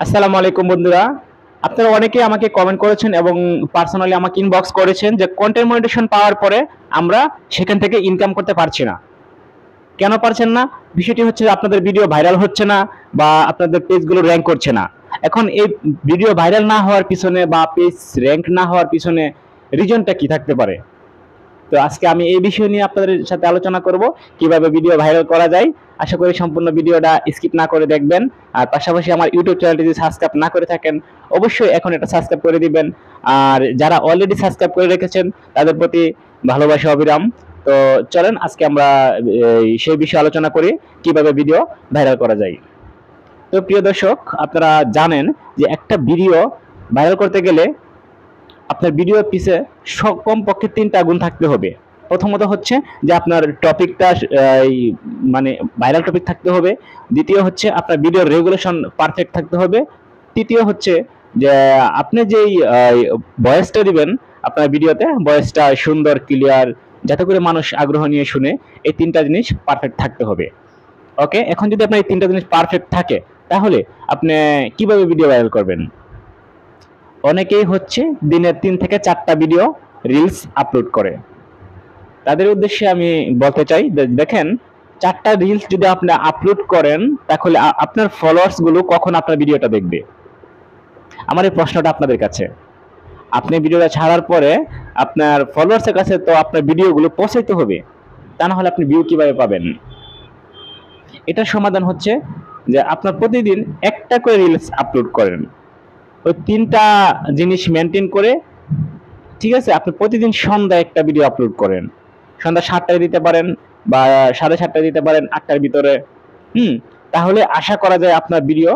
আসসালামু আলাইকুম বন্ধুরা। আপনারা অনেকেই আমাকে কমেন্ট করেছেন এবং পার্সোনালি আমাকে ইনবক্স করেছেন যে কন্টেন্ট মনিটাইজেশন পাওয়ার পরে আমরা সেখান থেকে ইনকাম করতে পারছি না। কেন পারছেন না? বিষয়টি হচ্ছে যে আপনাদের ভিডিও ভাইরাল হচ্ছে না বা আপনাদের পেজগুলো র‍্যাঙ্ক করছে না। এখন এই ভিডিও ভাইরাল না হওয়ার পিছনে বা পেজ র‍্যাঙ্ক না হওয়ার পিছনে রিজনটা কি থাকতে পারে? তো আজকে আমি এই বিষয় নিয়ে আপনাদের সাথে আলোচনা করব কিভাবে ভিডিও ভাইরাল করা যায়। আশা করি সম্পূর্ণ ভিডিওটা স্কিপ না করে দেখবেন। আর পাশাপাশি আমার ইউটিউব চ্যানেলটি যদি সাবস্ক্রাইব না করে থাকেন অবশ্যই এখন এটা সাবস্ক্রাইব করে দিবেন। আর যারা অলরেডি সাবস্ক্রাইব করে রেখেছেন তাদের প্রতি ভালোবাসা অবিরাম। তো চলেন আজকে আমরা সেই বিষয়ে আলোচনা করি কিভাবে ভিডিও ভাইরাল করা যায়। তো প্রিয় দর্শক, আপনারা জানেন যে একটা ভিডিও ভাইরাল করতে গেলে আপনার ভিডিওর পিছে কমপক্ষে ৩টা গুণ থাকতে হবে। প্রথমত হচ্ছে যে আপনার টপিকটা মানে ভাইরাল টপিক থাকতে হবে। দ্বিতীয় হচ্ছে আপনার ভিডিওর রেগুলেশন পারফেক্ট থাকতে হবে। তৃতীয় হচ্ছে যে আপনি যেই ভয়েসটা দিবেন আপনার ভিডিওতে, ভয়েসটা সুন্দর ক্লিয়ার যাতে করে মানুষ আগ্রহ নিয়ে শুনে। এই ৩টা জিনিস পারফেক্ট থাকতে হবে। ওকে, এখন যদি আপনার এই ৩টা জিনিস পারফেক্ট থাকে তাহলে আপনি কিভাবে ভিডিও ভাইরাল করবেন? অনেকেই হচ্ছে দিনে ৩ থেকে ৪টা ভিডিও রিলস আপলোড করে। তাদের উদ্দেশ্যে আমি বলতে চাই যে দেখেন, ৪টা রিলস যদি আপনি আপলোড করেন তাহলে আপনার ফলোয়ার্স গুলো কখন আপনার ভিডিওটা দেখবে? আমার এই প্রশ্নটা আপনাদের কাছে। আপনি ভিডিওটা ছাড়ার পরে আপনার ফলোয়ার্সের কাছে তো আপনার ভিডিওগুলো পৌঁছাইতে হবে, তা না হলে আপনি ভিউ কিভাবে পাবেন? এটার সমাধান হচ্ছে যে আপনার প্রতিদিন একটা করে রিলস আপলোড করেন। ওই ৩টা জিনিস মেনটেন করে, ঠিক আছে, আপনি প্রতিদিন সন্ধ্যায় একটা ভিডিও আপলোড করেন। সন্ধ্যা ৭টায় দিতে পারেন বা ৭:৩০টায় দিতে পারেন, ৮টার ভিতরে। তাহলে আশা করা যায় আপনার ভিডিও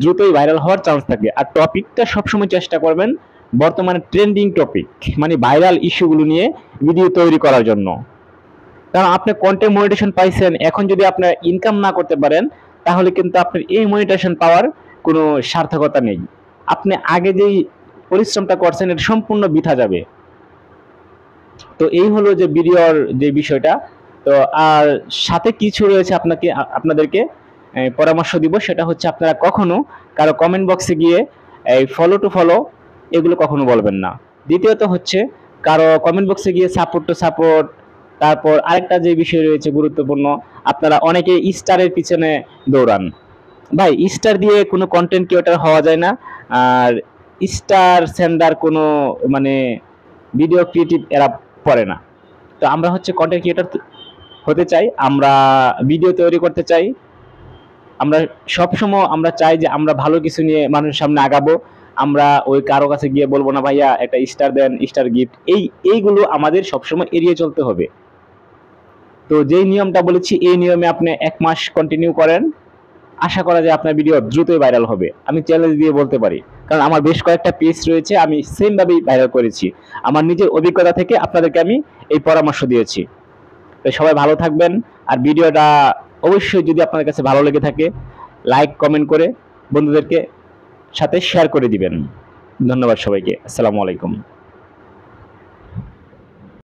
দ্রুতই ভাইরাল হওয়ার চান্স থাকে। আর টপিকটা সবসময় চেষ্টা করবেন বর্তমানে ট্রেন্ডিং টপিক, মানে ভাইরাল ইস্যুগুলো নিয়ে ভিডিও তৈরি করার জন্য। কারণ আপনি কন্টেন্ট মনিটাইজেশন পাইছেন, এখন যদি আপনার ইনকাম না করতে পারেন তাহলে কিন্তু আপনার এই মনিটাইজেশন পাওয়ার কোনো সার্থকতা নেই। আপনি আগে যেই পরিশ্রমটা করছেন এটা সম্পূর্ণ বৃথা যাবে। তো এই হলো যে ভিডিওর যে বিষয়টা। তো আর সাথে কিছু রয়েছে আপনাদেরকে পরামর্শ দিব, সেটা হচ্ছে আপনারা কখনো কারো কমেন্ট বক্সে গিয়ে এই ফলো টু ফলো এগুলো কখনো বলবেন না। দ্বিতীয়ত হচ্ছে কারো কমেন্ট বক্সে গিয়ে সাপোর্ট টু সাপোর্ট। তারপর আরেকটা যে বিষয় রয়েছে গুরুত্বপূর্ণ, আপনারা অনেকে স্টারের পিছনে দৌড়ান। ভাই, স্টার দিয়ে কোনো কন্টেন্ট ক্রিয়েটর হওয়া যায় না। আর স্টার সেন্ডার কোনো মানে ভিডিও ক্রিয়েটিভ এরা পড়ে না। তো আমরা হচ্ছে কন্টেন্ট ক্রিয়েটর হতে চাই, আমরা ভিডিও তৈরি করতে চাই। আমরা সবসময় আমরা চাই যে আমরা ভালো কিছু নিয়ে মানুষের সামনে আগাবো। আমরা ওই কারো কাছে গিয়ে বলবো না ভাইয়া একটা স্টার দেন, স্টার গিফট, এইগুলো আমাদের সবসময় এড়িয়ে চলতে হবে। তো যেই নিয়মটা বলেছি এই নিয়মে আপনি ১ মাস কন্টিনিউ করেন, আশা করা যায় আপনার ভিডিও দ্রুতই ভাইরাল হবে। আমি চ্যালেঞ্জ দিয়ে বলতে পারি, কারণ আমার বেশ কয়েকটা পেজ রয়েছে, আমি সেম ভাবেই ভাইরাল করেছি। আমার নিজের অভিজ্ঞতা থেকে আপনাদেরকে আমি এই পরামর্শ দিয়েছি। তো সবাই ভালো থাকবেন। আর ভিডিওটা অবশ্যই যদি আপনাদের কাছে ভালো লেগে থাকে লাইক কমেন্ট করে বন্ধুদেরকে সাথে শেয়ার করে দিবেন। ধন্যবাদ সবাইকে। আসসালামু আলাইকুম।